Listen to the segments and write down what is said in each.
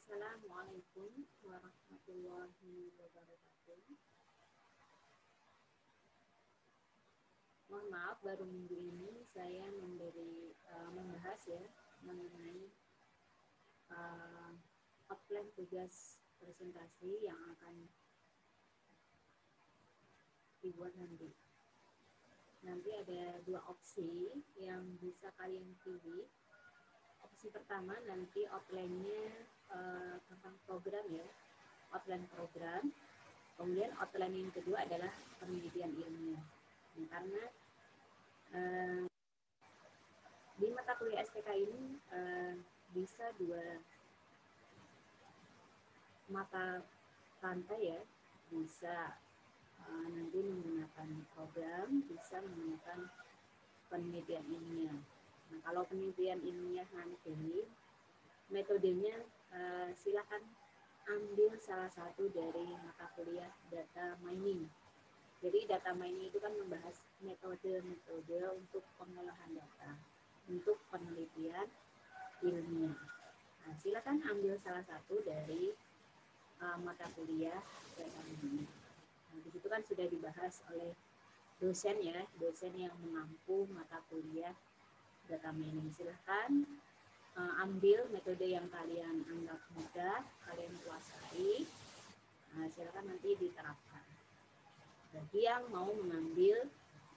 Assalamualaikum warahmatullahi wabarakatuh. Mohon maaf, baru minggu ini saya membahas ya mengenai outline tugas presentasi yang akan dibuat nanti. Nanti ada dua opsi yang bisa kalian pilih. Opsi pertama nanti outline-nya tentang program ya, outline program. Kemudian outline yang kedua adalah penelitian ilmiah. Nah, karena di mata kuliah SPK ini bisa dua mata rantai ya, bisa nanti menggunakan program, bisa menggunakan penelitian ilmiah. Nah, kalau penelitian ilmiah nanti metodenya silakan ambil salah satu dari mata kuliah data mining. Jadi data mining itu kan membahas metode-metode untuk pengolahan data, untuk penelitian ilmiah. Nah, silakan ambil salah satu dari mata kuliah data mining. Nah, begitu kan sudah dibahas oleh dosen ya, dosen yang mengampu mata kuliah data mining. Silakan ambil metode yang kalian anggap mudah, kalian kuasai. Nah, silakan nanti diterapkan. Bagi yang mau mengambil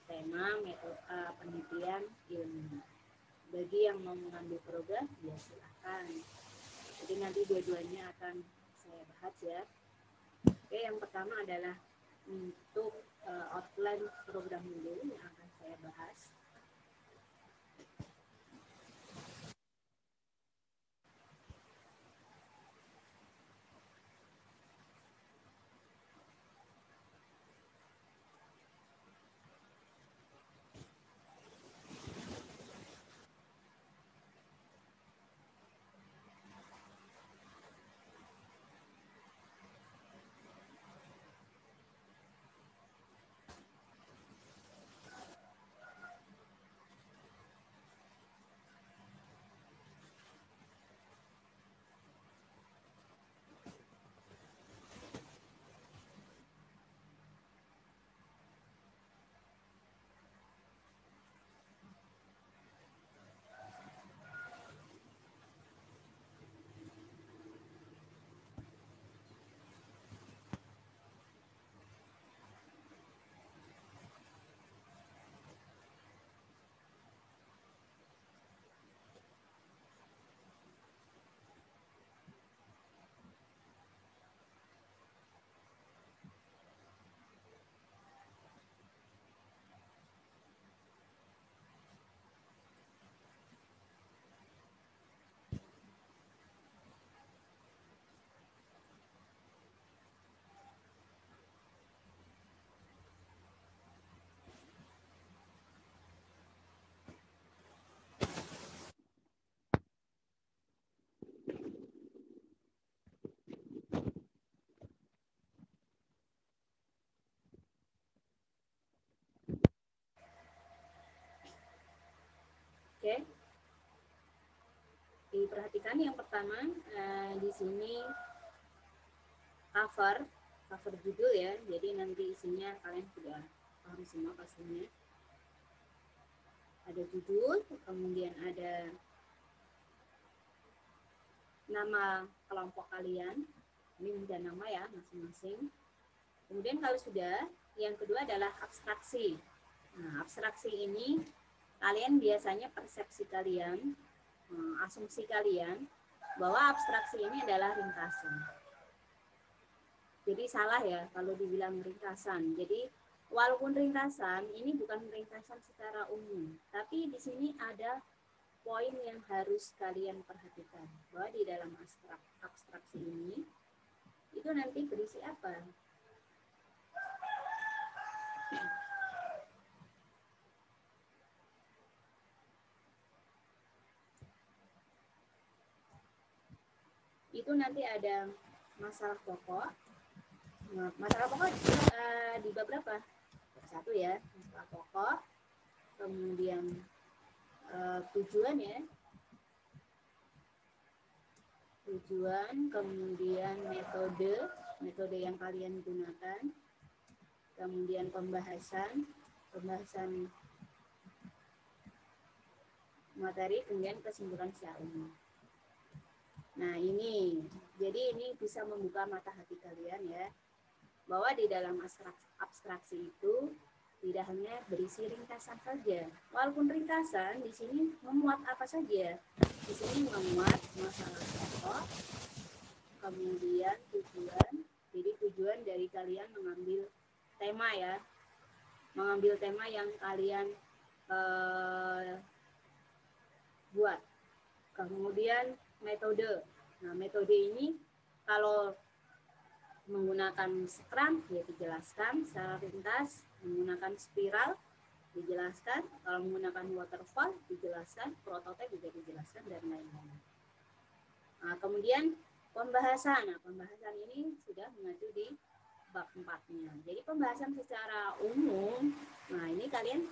tema penelitian ilmiah, bagi yang mau mengambil program, ya silakan. Jadi nanti dua-duanya akan saya bahas ya. Oke, yang pertama adalah untuk outline program dulu yang akan saya bahas. Oke. Diperhatikan yang pertama di sini cover judul ya. Jadi nanti isinya kalian sudah paham semua pastinya. Ada judul, kemudian ada nama kelompok kalian. Ini udah nama ya masing-masing. Kemudian kalau sudah, yang kedua adalah abstraksi. Nah, abstraksi ini kalian biasanya persepsi kalian, asumsi kalian bahwa abstraksi ini adalah ringkasan. Jadi salah ya kalau dibilang ringkasan. Jadi walaupun ringkasan, ini bukan ringkasan secara umum, tapi di sini ada poin yang harus kalian perhatikan bahwa di dalam abstraksi ini itu nanti berisi apa. Itu nanti ada masalah pokok. Nah, masalah pokok di bab berapa? Satu ya, masalah pokok. Kemudian tujuan ya. tujuan, kemudian metode yang kalian gunakan, kemudian pembahasan materi, kemudian kesimpulan secara umum. Nah ini, jadi ini bisa membuka mata hati kalian ya, bahwa di dalam abstraksi itu tidak hanya berisi ringkasan saja. Walaupun ringkasan, di sini memuat apa saja. Di sini memuat masalah pokok, kemudian tujuan. Jadi tujuan dari kalian mengambil tema ya, mengambil tema yang kalian buat. Kemudian metode. Nah, metode ini kalau menggunakan Scrum ya dijelaskan secara ringkas, menggunakan spiral dijelaskan, kalau menggunakan waterfall dijelaskan, prototipe juga dijelaskan, dan lain-lain. Nah, kemudian pembahasan. Nah, pembahasan ini sudah mengacu di bab 4-nya. Jadi pembahasan secara umum, nah ini kalian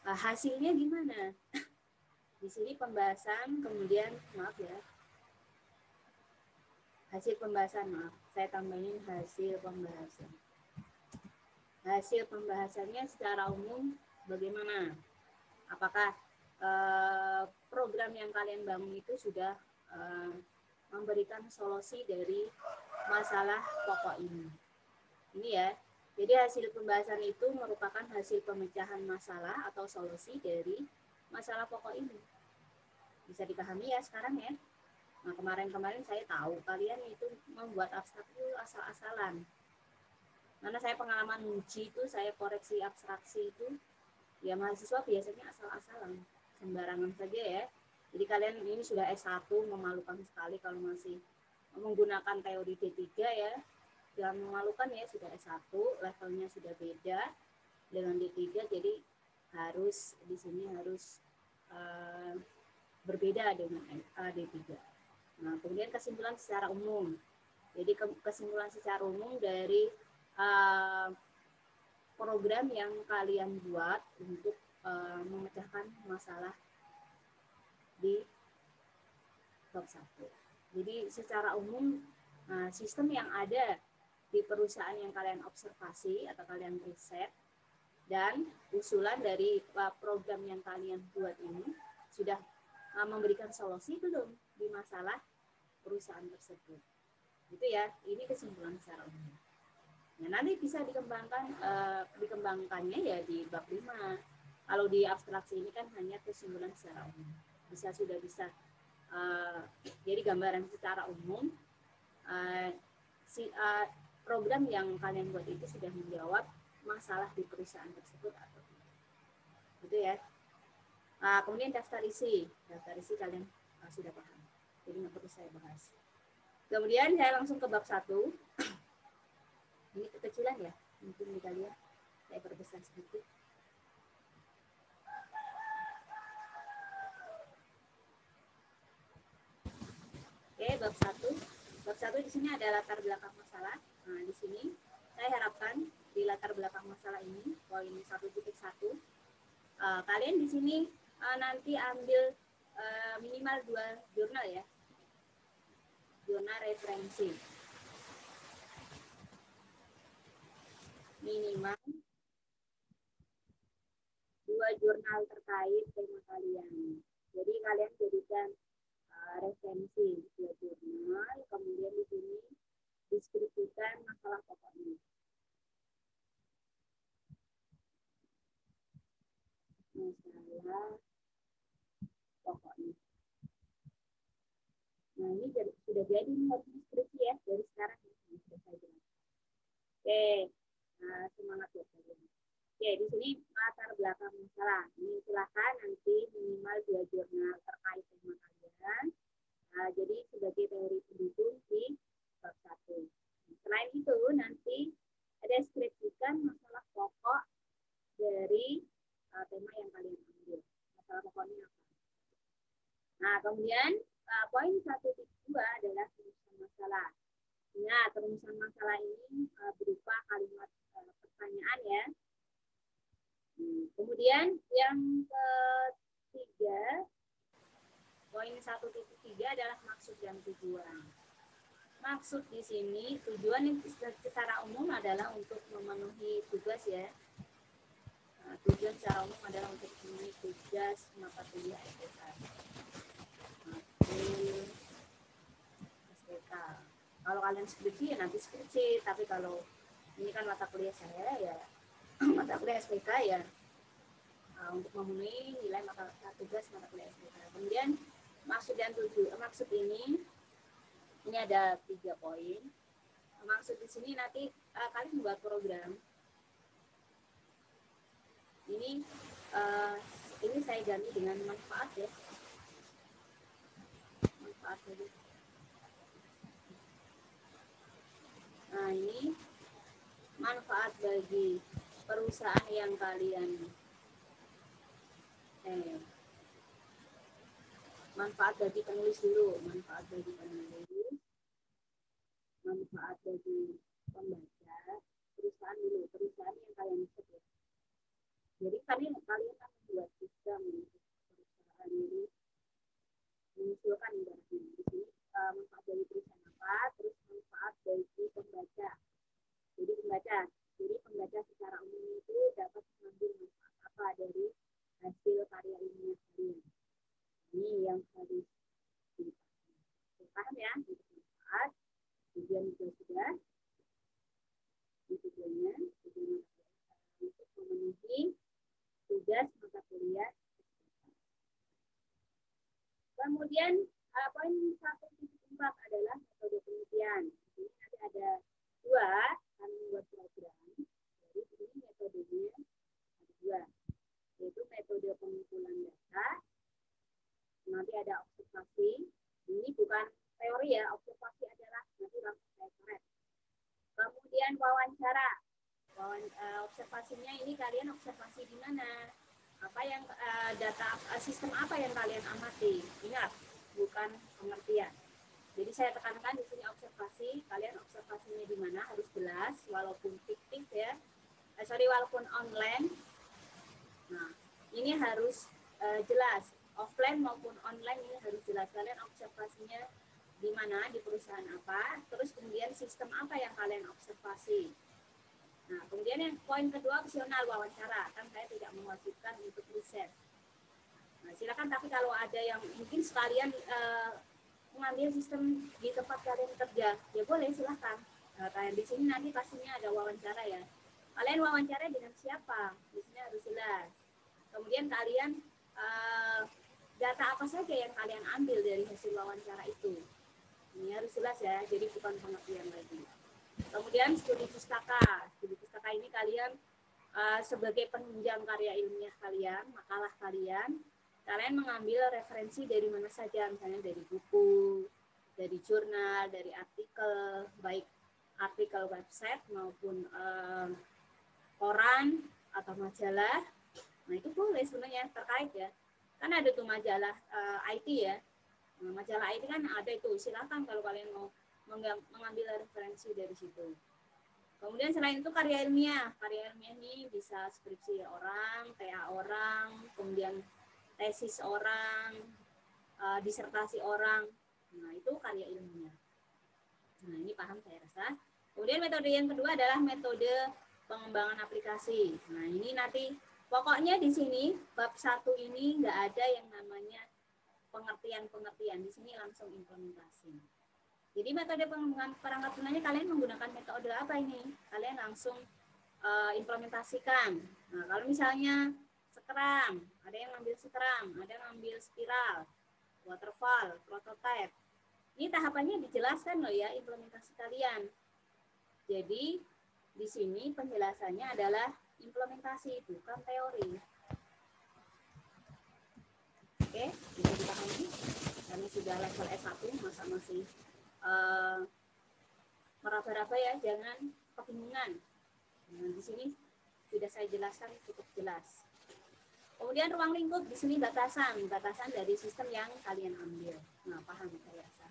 hasilnya gimana? Di sini pembahasan, kemudian maaf ya, hasil pembahasan, maaf, saya tambahin hasil pembahasan. Hasil pembahasannya secara umum bagaimana? Apakah program yang kalian bangun itu sudah memberikan solusi dari masalah pokok ini? Ini ya. Jadi hasil pembahasan itu merupakan hasil pemecahan masalah atau solusi dari masalah pokok ini. Bisa dipahami ya sekarang ya? Nah, kemarin-kemarin saya tahu kalian itu membuat abstrak itu asal-asalan. Karena saya pengalaman uji itu, saya koreksi abstraksi itu, ya mahasiswa biasanya asal-asalan, sembarangan saja ya. Jadi kalian ini sudah S1, memalukan sekali kalau masih menggunakan teori D3 ya. Jangan memalukan ya, sudah S1, levelnya sudah beda dengan D3, jadi harus di sini harus berbeda dengan D3. Nah, kemudian kesimpulan secara umum. Jadi kesimpulan secara umum dari program yang kalian buat untuk memecahkan masalah di bab 1. Jadi secara umum sistem yang ada di perusahaan yang kalian observasi atau kalian riset dan usulan dari program yang kalian buat ini sudah memberikan solusi belum di masalah perusahaan tersebut. Gitu ya, ini kesimpulan secara umum. Nah, nanti bisa dikembangkannya ya di bab 5. Kalau di abstraksi ini kan hanya kesimpulan secara umum. Sudah bisa. Jadi gambaran secara umum, program yang kalian buat itu sudah menjawab masalah di perusahaan tersebut atau tidak. Gitu ya. Kemudian daftar isi kalian sudah paham. Jadi nggak perlu saya bahas. Kemudian saya langsung ke bab 1. Ini kekecilan ya, mungkin di kalian saya perbesar sedikit. Oke, bab 1. Bab 1 di sini ada latar belakang masalah. Nah, di sini saya harapkan di latar belakang masalah ini, poin 1.1, kalian di sini nanti ambil minimal 2 jurnal ya. Jurnal referensi. Minimal 2 jurnal terkait tema kalian. Jadi kalian jadikan referensi 2 jurnal, kemudian di sini deskripsikan masalah pokoknya. Masalah pokoknya. Nah, ini sudah jadi harus deskripsi ya dari sekarang. Oke, semangat ya kalian. Oke, di sini latar belakang masalah. Ini silakan nanti minimal 2 jurnal terkait tema kalian. Jadi sebagai teori pendukung di bab 1. Selain itu nanti deskripsikan masalah pokok dari tema yang kalian ambil. Masalah pokoknya apa? Nah, kemudian poin 1.2 adalah rumusan masalah. Nah, rumusan masalah ini berupa kalimat pertanyaan ya. Kemudian yang ketiga, poin 1.3 adalah maksud dan tujuan. maksud di sini tujuan secara umum adalah untuk memenuhi tugas ya. Nah, tujuan secara umum adalah untuk memenuhi tugas mata kuliah SPK. SPK. Kalau kalian skripsi ya nanti skripsi, tapi kalau ini kan mata kuliah saya ya mata kuliah SPK ya untuk memenuhi nilai tugas mata kuliah SPK. Kemudian maksud ini ada 3 poin. Maksud di sini nanti kalian membuat program. Ini saya ganti dengan manfaat ya. Manfaat jadi. Nah, ini manfaat bagi perusahaan yang kalian manfaat bagi penulis dulu, manfaat bagi penulis, manfaat bagi pembaca, perusahaan dulu, perusahaan yang kalian sebut. Jadi kalian akan membuat sistem perusahaan ini mengusulkan ibaratnya di sini manfaat dari perusahaan apa, terus manfaat bagi pembaca. Jadi pembaca secara umum itu dapat mengambil manfaat apa dari hasil karya ilmiah kalian. Ini yang harus dipahami ya, manfaat, tujuan juga sudah, tujuannya untuk memenuhi tugas mata kuliah. Kemudian poin 1.4 adalah metode penelitian. Ini nanti ada 2 kami membuat program. Jadi ini metodenya ada 2, yaitu metode pengumpulan data. Nanti ada observasi. Ini bukan teori ya, observasi adalah nanti langsung saya coret. Kemudian wawancara. Observasinya ini kalian observasi di mana? Apa yang sistem apa yang kalian amati? Ingat, bukan pengertian. Jadi saya tekankan di sini observasi. Kalian observasinya di mana harus jelas, walaupun fiktif ya. Walaupun online. Nah, ini harus jelas. Offline maupun online ini harus jelas. Kalian observasinya di mana, di perusahaan apa, terus kemudian sistem apa yang kalian observasi. Nah, kemudian yang poin kedua opsional wawancara, kan saya tidak mewajibkan untuk riset. Nah, silakan, tapi kalau ada yang mungkin sekalian mengambil sistem di tempat kalian kerja, ya boleh silahkan. Nah, kalian di sini nanti pastinya ada wawancara ya. Kalian wawancara dengan siapa? Di sini harus jelas. Kemudian kalian data apa saja yang kalian ambil dari hasil wawancara itu. Ini harus jelas ya, jadi bukan pengertian lagi. Kemudian studi pustaka. Studi pustaka ini kalian sebagai penunjang karya ilmiah kalian, makalah kalian mengambil referensi dari mana saja, misalnya dari buku, dari jurnal, dari artikel, baik artikel website maupun koran atau majalah. Nah, itu boleh sebenarnya terkait ya. Kan ada tuh majalah IT ya. Nah, majalah IT kan ada itu. Silakan kalau kalian mau mengambil referensi dari situ. Kemudian selain itu karya ilmiah. Karya ilmiah ini bisa skripsi orang, TA orang, kemudian tesis orang, disertasi orang. Nah, itu karya ilmiah. Nah, ini paham saya rasa. Kemudian metode yang kedua adalah metode pengembangan aplikasi. Nah, ini nanti pokoknya di sini bab 1 ini nggak ada yang namanya pengertian-pengertian. Di sini langsung implementasi. Jadi metode pengembangan perangkat lunanya kalian menggunakan metode apa ini? Kalian langsung implementasikan. Nah, kalau misalnya Scrum, ada yang ngambil Scrum, ada yang ngambil spiral, waterfall, prototype. Ini tahapannya dijelaskan loh ya implementasi kalian. Jadi di sini penjelasannya adalah implementasi, bukan teori. Oke, bisa dipahami? Kami sudah level S1, masa masih meraba-raba ya, jangan kebingungan. Nah, di sini sudah saya jelaskan cukup jelas. Kemudian ruang lingkup di sini batasan dari sistem yang kalian ambil. Nah, paham saya rasa.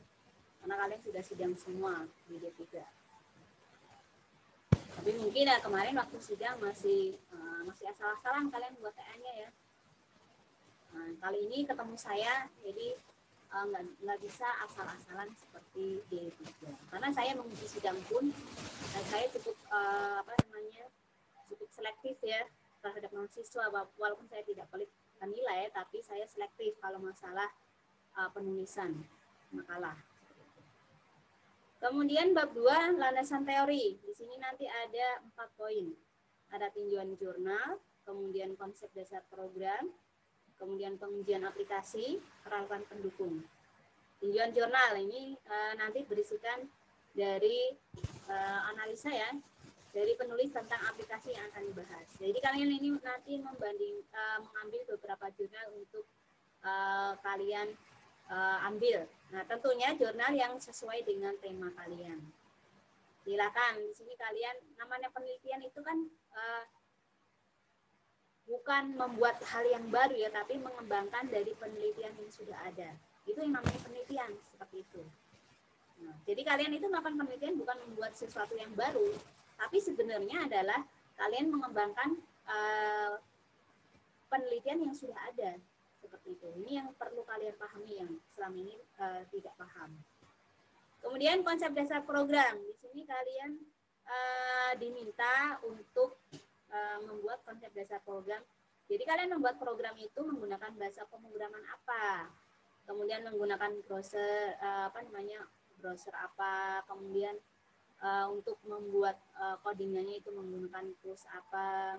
Karena kalian sudah sidang semua di D3. Tapi mungkin ya kemarin waktu sidang masih asal-asalan kalian buat TA-nya ya. Nah, kali ini ketemu saya, jadi nggak bisa asal-asalan seperti D3. Karena saya menguji sidang pun saya cukup cukup selektif ya terhadap mahasiswa, walaupun saya tidak pelit nilai, tapi saya selektif kalau masalah penulisan makalah. Kemudian bab 2 landasan teori. Di sini nanti ada 4 poin. Ada tinjauan jurnal, kemudian konsep dasar program, kemudian pengujian aplikasi, peralatan pendukung. Tinjauan jurnal ini nanti berisikan dari analisa ya, dari penulis tentang aplikasi yang akan dibahas. Jadi kalian ini nanti mengambil beberapa jurnal untuk kalian ambil. Nah, tentunya jurnal yang sesuai dengan tema kalian. Silakan, di sini kalian, namanya penelitian itu kan bukan membuat hal yang baru ya, tapi mengembangkan dari penelitian yang sudah ada. Itu yang namanya penelitian, seperti itu. Nah, jadi kalian itu melakukan penelitian bukan membuat sesuatu yang baru, tapi sebenarnya adalah kalian mengembangkan penelitian yang sudah ada. Seperti itu. Ini yang perlu kalian pahami yang selama ini tidak paham. Kemudian konsep dasar program. Di sini kalian diminta untuk membuat konsep dasar program. Jadi kalian membuat program itu menggunakan bahasa pemrograman apa? Kemudian menggunakan browser browser apa? Kemudian untuk membuat codingannya itu menggunakan tools apa?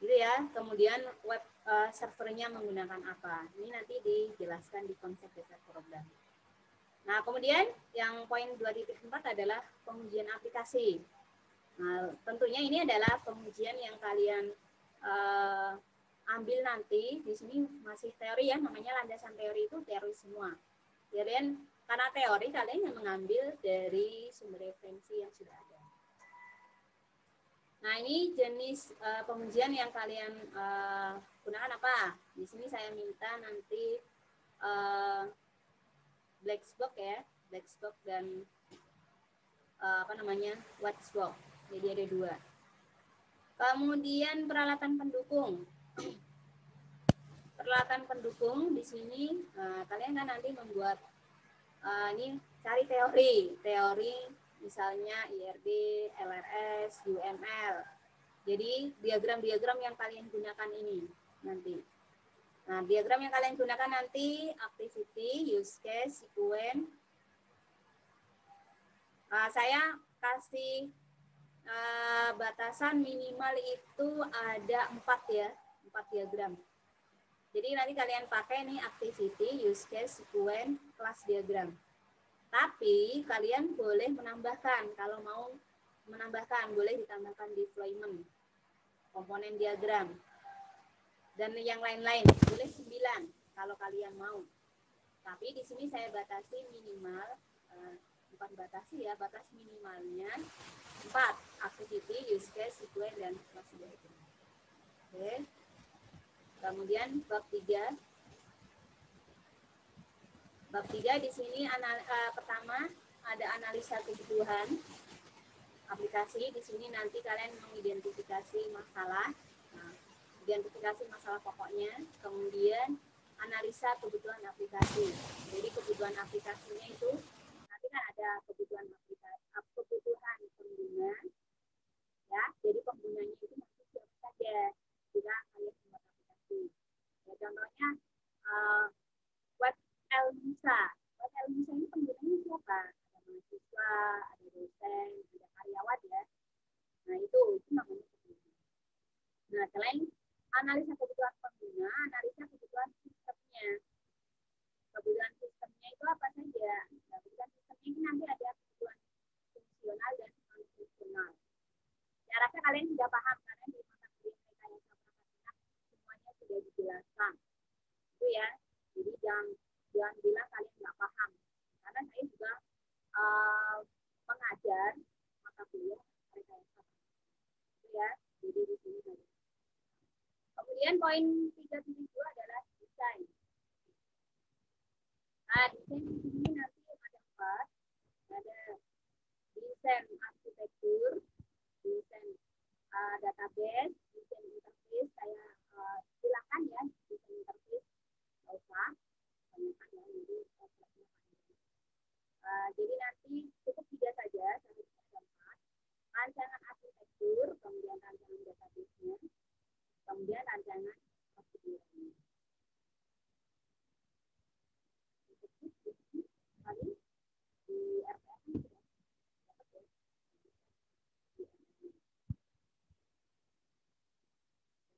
Gitu ya. Kemudian web servernya menggunakan apa. Ini nanti dijelaskan di konsep dasar program. Nah, kemudian yang poin 2.4 adalah pengujian aplikasi. Nah, tentunya ini adalah pengujian yang kalian ambil nanti. Di sini masih teori ya, namanya landasan teori itu teori semua. Kalian karena teori kalian yang mengambil dari sumber referensi yang sudah ada. Nah, ini jenis pengujian yang kalian gunakan apa? Di sini saya minta nanti black box ya, black box dan white box. Jadi ada 2. Kemudian peralatan pendukung. Peralatan pendukung di sini kalian kan nanti membuat ini cari teori misalnya IRD, LRS, UML. Jadi diagram-diagram yang kalian gunakan ini nanti. Nah, diagram yang kalian gunakan nanti activity, use case, sequence. Saya kasih batasan minimal itu ada 4 ya, 4 diagram. Jadi nanti kalian pakai nih activity, use case, sequence, class diagram. Tapi kalian boleh menambahkan, kalau mau menambahkan boleh ditambahkan deployment, komponen diagram, dan yang lain-lain. Boleh 9 kalau kalian mau. Tapi di sini saya batasi minimal, bukan batasi ya, batas minimalnya 4, activity, use case, sequence, dan class diagram. Oke. Kemudian bab 3. Bab 3 di sini pertama ada analisa kebutuhan aplikasi. Di sini nanti kalian mengidentifikasi masalah, identifikasi masalah pokoknya, kemudian analisa kebutuhan aplikasi. Jadi kebutuhan aplikasinya itu nanti kan ada kebutuhan aplikasi, kebutuhan pengguna, ya. Jadi penggunanya itu nanti siapa saja jika kalian membuat aplikasi. Ya, contohnya web Elmusa. Web Elmusa ini penggunanya siapa? Ada mahasiswa, ada dosen, ada karyawan ya. Nah itu namanya pengguna. Nah, selain analisa kebutuhan pengguna, analisa kebutuhan sistemnya. Kebutuhan sistemnya itu apa saja? Nah, kebutuhan sistemnya ini nanti ada kebutuhan fungsional dan non-fungsional. Saya rasa kalian sudah paham karena di mata kuliah rekayasa perangkat semuanya sudah dijelaskan. Itu ya. Jadi jangan bilang kalian nggak paham. Karena saya juga mengajar mata kuliah rekayasa. Itu ya. Jadi di sini saja. Kemudian poin 3.2 adalah desain. Nah, desain di sini nanti ada 4. Ada desain arsitektur, desain database, desain interface. Saya silakan ya desain interface, nggak usah banyak jadi nanti cukup 3 saja, sampai 4. Rancangan arsitektur, kemudian rancangan database-nya, kemudian rancangan prosedurnya. Kali di RPS sudah dapat ya.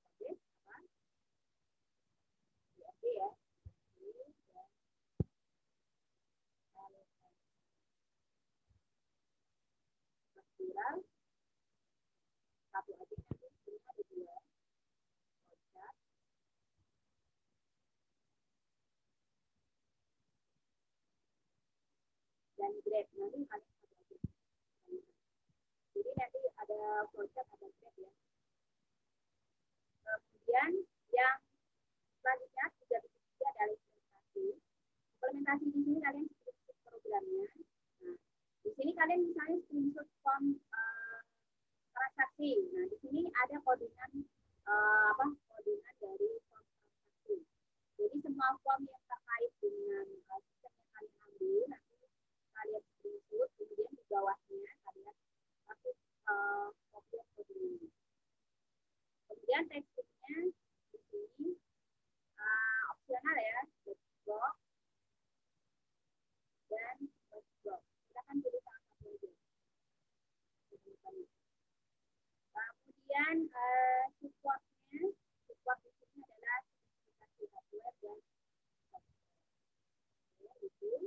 Database apa? DFD ya. Prosedural satu aja nanti sebenarnya ada 2. Konsep dan grade nanti kalian satu aja. Jadi nanti ada konsep, ada grade ya. Kemudian yang selanjutnya 3.3 adalah implementasi. Implementasi di sini kalian screenshot programnya. Nah, di sini kalian misalnya screenshot form transaksi. Nah, di sini ada koordinat koordinat dari form transaksi. Jadi semua form yang terkait dengan sistem yang kalian ambil nanti kalian screenshot, kemudian di bawahnya kalian kasih copy kodenya. Kemudian teksturnya di sini opsional ya, box dan box. Silakan pilih salah satu aja. Kemudian supportnya, support di sini adalah spesifikasi hardware dan software.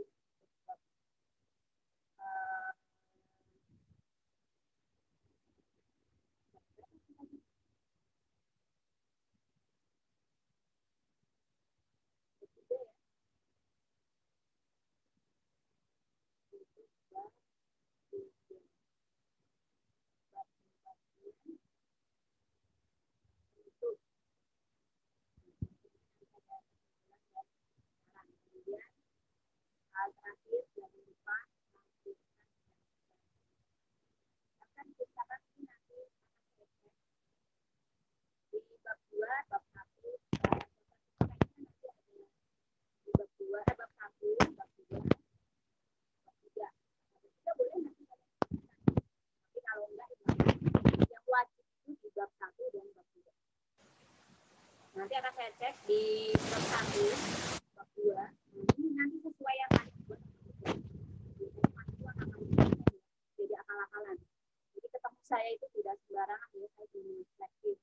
Itu terakhir jangan lupa akan kita nanti di bab 2, bab 1, nanti ada di bab 2, bab 1, bab 2, bab 3. Kita boleh nanti tapi kalau enggak yang wajib itu di bab 1 dan bab 3. Nanti akan saya cek di bab 1, bab 2. Ini nanti sesuai yang kalian buat. Jadi akal-akalan. Jadi ketemu saya itu tidak sembarangan ya, saya belum selektif.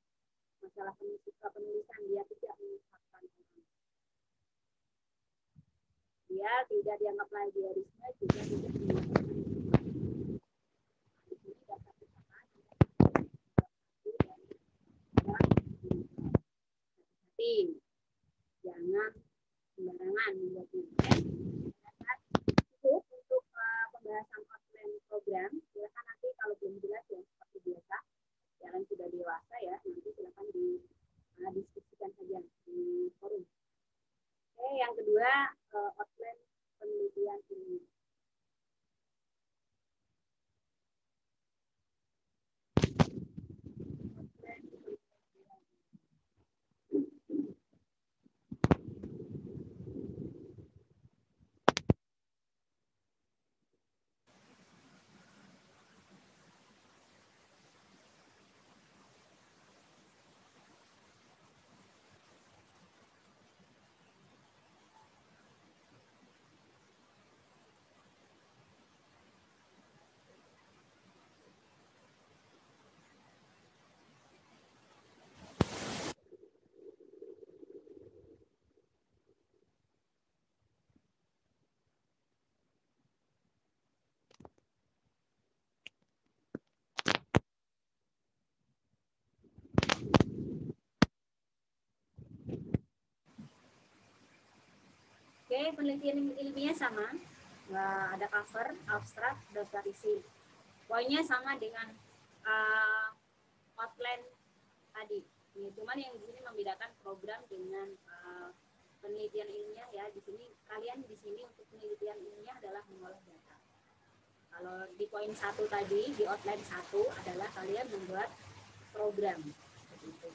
Masalah penulisan dia tidak menyesatkan orang. Dia tidak dianggap plagiarisme, juga tidak dianggap jangan sembarangan membuat cukup untuk pembahasan outline program. Silakan nanti kalau belum jelas ya seperti biasa, kalian sudah dewasa ya, nanti silakan diskusikan saja di forum. Oke, yang kedua outline penelitian ini. Oke, penelitian ilmiah sama, nggak ada cover, abstrak, daftar isi. Poinnya sama dengan outline tadi. Ini cuman yang di sini membedakan program dengan penelitian ilmiah ya. Di sini kalian di sini untuk penelitian ilmiah adalah mengolah data. Kalau di poin 1 tadi di outline 1 adalah kalian membuat program. Begitu.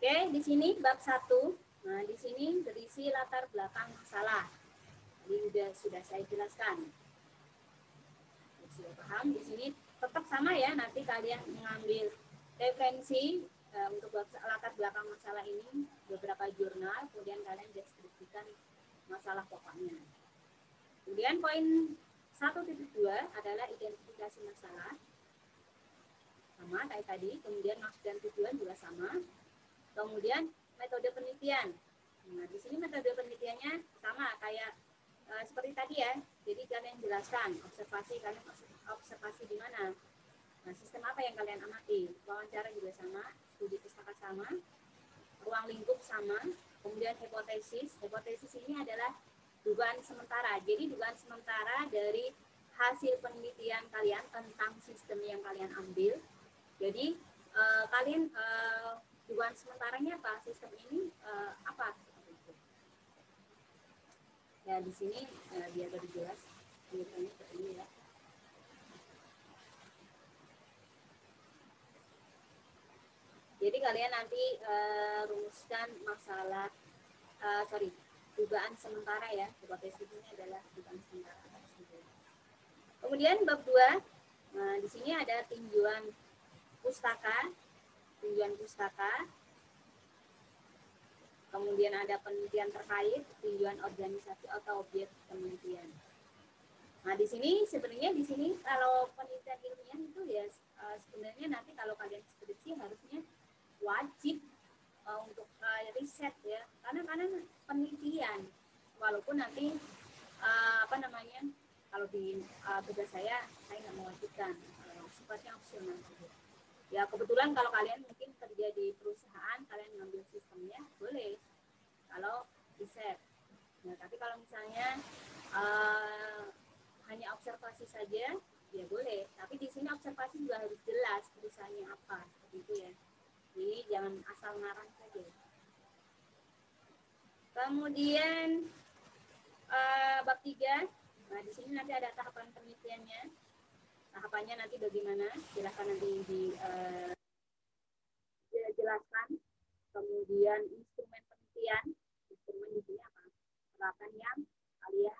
Oke, di sini bab 1. Nah, di sini berisi latar belakang masalah. Ini sudah saya jelaskan. sudah paham. Di sini tetap sama ya, nanti kalian mengambil referensi untuk latar belakang masalah ini, beberapa jurnal, kemudian kalian deskripsikan masalah pokoknya. Kemudian poin 1.2 adalah identifikasi masalah, sama kayak tadi. Kemudian maksud dan tujuan juga sama. Kemudian metode penelitian. Nah, di sini metode penelitiannya sama kayak seperti tadi ya. Jadi kalian jelaskan observasi, kalian observasi di mana. Nah, sistem apa yang kalian amati? Wawancara juga sama, studi pustaka sama, ruang lingkup sama, kemudian hipotesis. Hipotesis ini adalah dugaan sementara. Jadi dugaan sementara dari hasil penelitian kalian tentang sistem yang kalian ambil. Jadi kalian dugaan sementaranya apa? Sistem ini apa? Ya di sini biar lebih jelas. Ini seperti ini ya. Jadi kalian nanti rumuskan masalah, dugaan sementara ya. Hipotesis ini adalah dugaan sementara. Kemudian bab 2, nah di sini ada tinjauan pustaka, kemudian ada penelitian terkait, tinjauan organisasi atau objek penelitian. Nah di sini sebenarnya kalau penelitian ilmiah itu ya sebenarnya nanti kalau kalian skripsi harusnya wajib untuk riset ya, karena penelitian, walaupun nanti kalau di tugas saya nggak mewajibkan, sifatnya opsional. Ya kebetulan kalau kalian mungkin kerja di perusahaan, kalian ngambil sistemnya boleh kalau riset. Nah tapi kalau misalnya hanya observasi saja, ya boleh. Tapi di sini observasi juga harus jelas perusahaannya apa, seperti itu ya. Jadi jangan asal ngarang saja. Kemudian bab 3, nah di sini nanti ada tahapan penelitiannya. Tahapannya nanti bagaimana? Silakan nanti dijelaskan. Kemudian instrumen penelitian, instrumen di sini apa? Peralatan yang kalian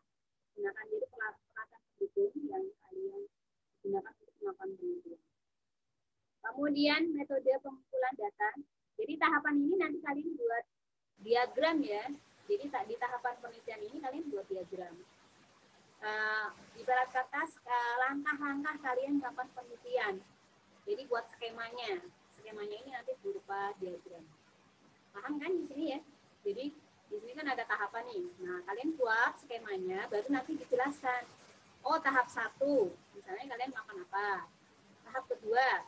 gunakan, jadi peralatan pendukung yang kalian gunakan untuk melakukan penelitian. Kemudian metode pengumpulan data. Jadi tahapan ini nanti kalian buat diagram ya. Jadi di tahapan penelitian ini kalian buat diagram. Ibarat kata langkah-langkah kalian melakukan penelitian. Jadi buat skemanya. Skemanya ini nanti berupa diagram. Paham kan di sini ya? Jadi di sini kan ada tahapan nih. Nah, kalian buat skemanya, baru nanti dijelaskan. Oh, tahap 1, misalnya kalian makan apa? Tahap kedua,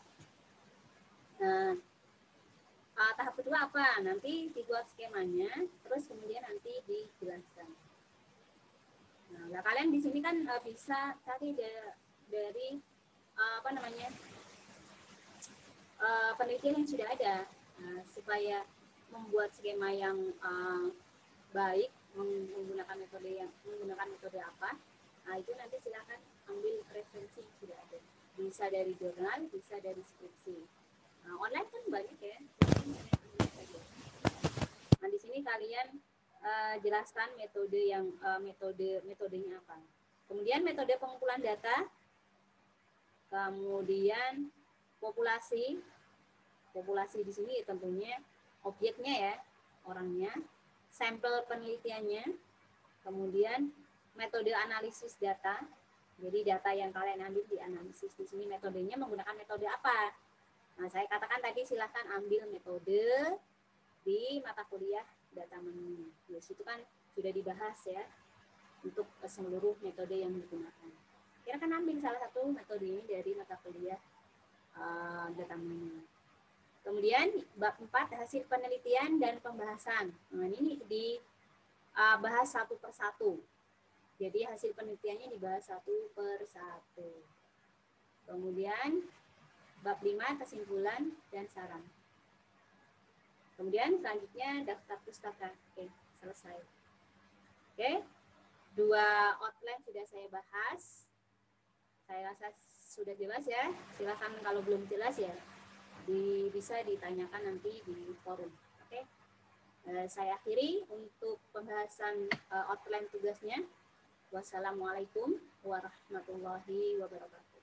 tahap kedua apa? Nanti dibuat skemanya, terus kemudian nanti dijelaskan. Nah, kalian di sini kan bisa cari dari penelitian yang sudah ada, supaya membuat skema yang baik menggunakan metode apa. Nah, itu nanti silakan ambil referensi yang sudah ada. Bisa dari jurnal, bisa dari skripsi. Nah, online kan banyak ya. Nah, di sini kalian jelaskan metodenya apa. Kemudian metode pengumpulan data. Kemudian populasi di sini tentunya objeknya ya, orangnya, sampel penelitiannya, kemudian metode analisis data. Jadi data yang kalian ambil dianalisis. Di sini metodenya menggunakan metode apa? Nah, saya katakan tadi silahkan ambil metode di mata kuliah data menu. Di situ kan sudah dibahas ya untuk seluruh metode yang digunakan. Kira kan ambil salah satu metode ini dari mata kuliah data menu. Kemudian bab 4 hasil penelitian dan pembahasan. Nah, ini dibahas satu per satu. Jadi hasil penelitiannya dibahas satu per satu. Kemudian bab 5 kesimpulan dan saran. Kemudian selanjutnya daftar pustaka. Oke, selesai. Oke, 2 outline sudah saya bahas. Saya rasa sudah jelas ya. Silakan kalau belum jelas ya bisa ditanyakan nanti di forum. Oke. Saya akhiri untuk pembahasan outline tugasnya. Wassalamualaikum warahmatullahi wabarakatuh.